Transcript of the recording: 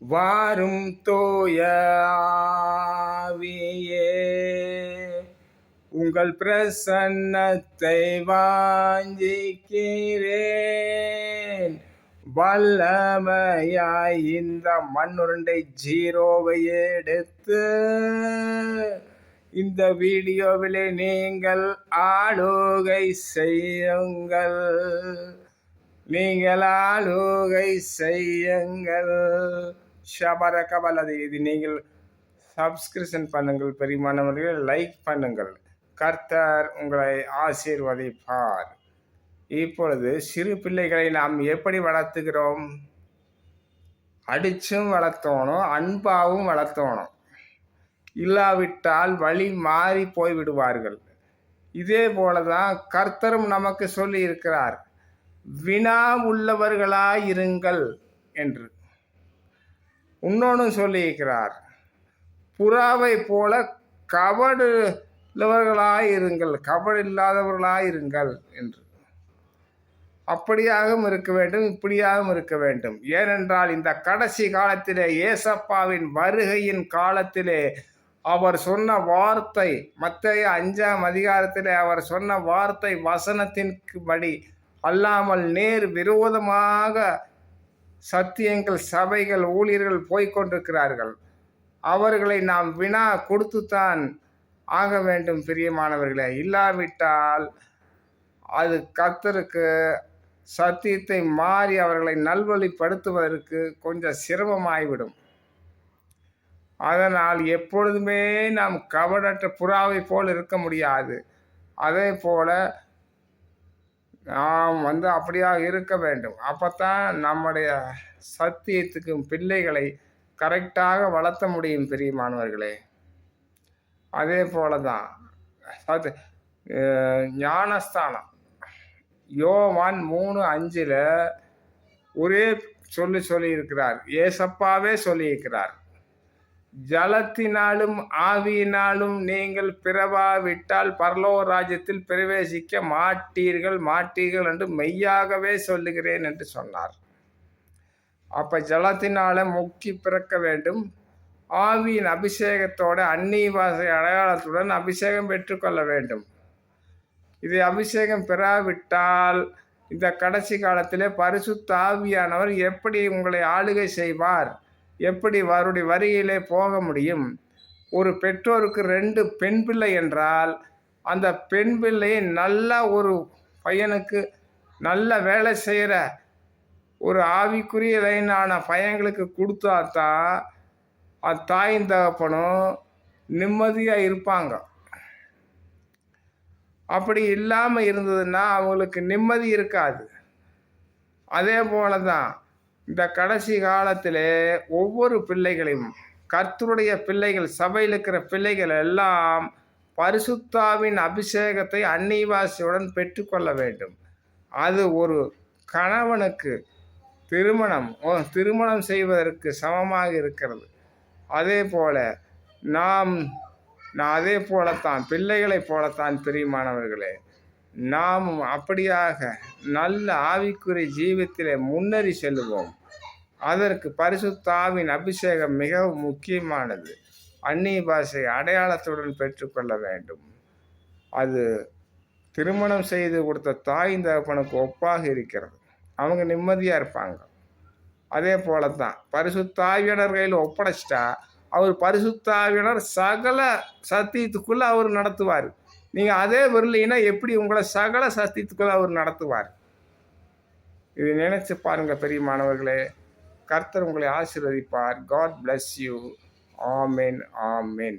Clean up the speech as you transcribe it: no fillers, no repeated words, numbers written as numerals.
வாரும் தூய ஆவியே, உங்கள் பிரசன்னத்தை வாஞ்சிக்கிறேன். வல்லமையாய் இந்த மண்ணுருண்டை ஜீரோவை எடுத்து இந்த வீடியோவிலே நீங்கள் ஆளுகை செய்யுங்கள். நீங்கள் ஆளுகை செய்யுங்கள். ஷபரகபலது. இது நீங்கள் சப்ஸ்கிரிப்ஷன் பண்ணுங்கள், பெரியமானவர்களே, லைக் பண்ணுங்கள். கர்த்தர் உங்களை ஆசீர்வதிப்பார். இப்பொழுது சிறு பிள்ளைகளை நாம் எப்படி வளர்த்துகிறோம்? அடிச்சும் வளர்த்தோணும், அன்பாவும் வளர்த்தோணும். இல்லாவிட்டால் வழி மாறி போய்விடுவார்கள். இதே போலதான் கர்த்தரும் நமக்கு சொல்லி இருக்கிறார், வினா உள்ளவர்களாயிருங்கள் என்று. இன்னொன்று சொல்லியிருக்கிறார், புறாவை போல கபடுள்ளவர்களாயிருங்கள், கபடு இல்லாதவர்களாயிருங்கள் என்று. அப்படியாகவும் இருக்க வேண்டும், இப்படியாகவும் இருக்க வேண்டும். ஏனென்றால் இந்த கடைசி காலத்திலே, ஏசப்பாவின் வருகையின் காலத்திலே அவர் சொன்ன வார்த்தை, மத்தேயு 5ஆம் அதிகாரத்திலே அவர் சொன்ன வார்த்தை வசனத்தின்படி அல்லாமல் நேர் விரோதமாக சத்தியங்கள், சபைகள், ஊழியர்கள் போய்கொண்டிருக்கிறார்கள். அவர்களை நாம் வினா கொடுத்துத்தான் ஆக வேண்டும் பிரியமானவர்களே. இல்லாவிட்டால் அது கர்த்தருக்கு சத்தியத்தை மாறி அவர்களை நல்வழிப்படுத்துவதற்கு கொஞ்சம் சிரமமாகிவிடும். அதனால் எப்பொழுதுமே நாம் கபடற்ற புறாவை போல் இருக்க முடியாது. அதே போல நாம் அப்படியாக இருக்க வேண்டும். அப்போத்தான் நம்முடைய சத்தியத்துக்கு பிள்ளைகளை கரெக்டாக வளர்த்த முடியும் பிரியமானவர்களே. அதே போல தான் ஞானஸ்தானம் யோவான் 3:5 ஒரே சொல்லி இருக்கிறார். ஏசப்பாவே சொல்லியிருக்கிறார், ஜலத்தினாலும் ஆவியினாலும் நீங்கள் பிறவாவிட்டால் பரலோக ராஜ்யத்தில் பிரவேசிக்க மாட்டீர்கள் என்று மெய்யாகவே சொல்லுகிறேன் என்று சொன்னார். அப்போ ஜலத்தினால முக்கி பிறக்க வேண்டும். ஆவியின் அபிஷேகத்தோட அந்நிய பாஷை அடையாளத்துடன் அபிஷேகம் பெற்றுக்கொள்ள வேண்டும். இதை அபிஷேகம் பெறாவிட்டால் இந்த கடைசி காலத்திலே பரிசுத்த ஆவியானவர் எப்படி உங்களை ஆளுகை செய்வார்? எப்படி அவருடைய வருகையிலே போக முடியும்? ஒரு பெற்றோருக்கு 2 பெண் பிள்ளை என்றால் அந்த பெண் பிள்ளையை நல்ல ஒரு பையனுக்கு நல்ல வேலை செய்கிற ஒரு ஆவிக்குரிய லைனான பையன்களுக்கு கொடுத்தாதான் அது தாயின் தகப்பனும் நிம்மதியாக இருப்பாங்க. அப்படி இல்லாமல் இருந்ததுன்னா அவங்களுக்கு நிம்மதி இருக்காது. அதே போல தான் இந்த கடைசி காலத்திலே ஒவ்வொரு பிள்ளைகளையும், கர்த்தருடைய பிள்ளைகள், சபையில் இருக்கிற பிள்ளைகள் எல்லாம் பரிசுத்தாவின் அபிஷேகத்தை அந்நியவாசியுடன் பெற்றுக்கொள்ள வேண்டும். அது ஒரு கணவனுக்கு திருமணம் செய்வதற்கு சமமாக இருக்கிறது. அதே போல அதே போலத்தான் பிள்ளைகளை போலத்தான் பிரியமானவர்களே, நாம் அப்படியாக நல்ல ஆவிக்குரிய ஜீவித்திலே முன்னேறி செல்லுவோம். அதற்கு பரிசுத்த ஆவியின் அபிஷேகம் மிகவும் முக்கியமானது. அந்நிய பாஷை அடையாளத்துடன் பெற்றுக்கொள்ள வேண்டும். அது திருமணம் செய்து கொடுத்த தாயின் தகப்பனுக்கு ஒப்பாக இருக்கிறது. அவங்க நிம்மதியாக இருப்பாங்க. அதே போல தான் பரிசுத்த ஆவியானவர் கையில் ஒப்படைச்சிட்டா அவர் பரிசுத்த ஆவியானவர் சகல சத்தியத்துக்குள்ளே அவர் நடத்துவார். நீங்கள் அதே வரலைன்னா எப்படி உங்களை சகல சத்தியத்துக்குள்ளே அவர் நடத்துவார்? இதை நினைச்சு பாருங்க பெரியமானவர்களே. கர்த்தர் உங்களை ஆசீர்வதிப்பார். God bless you. Amen, amen.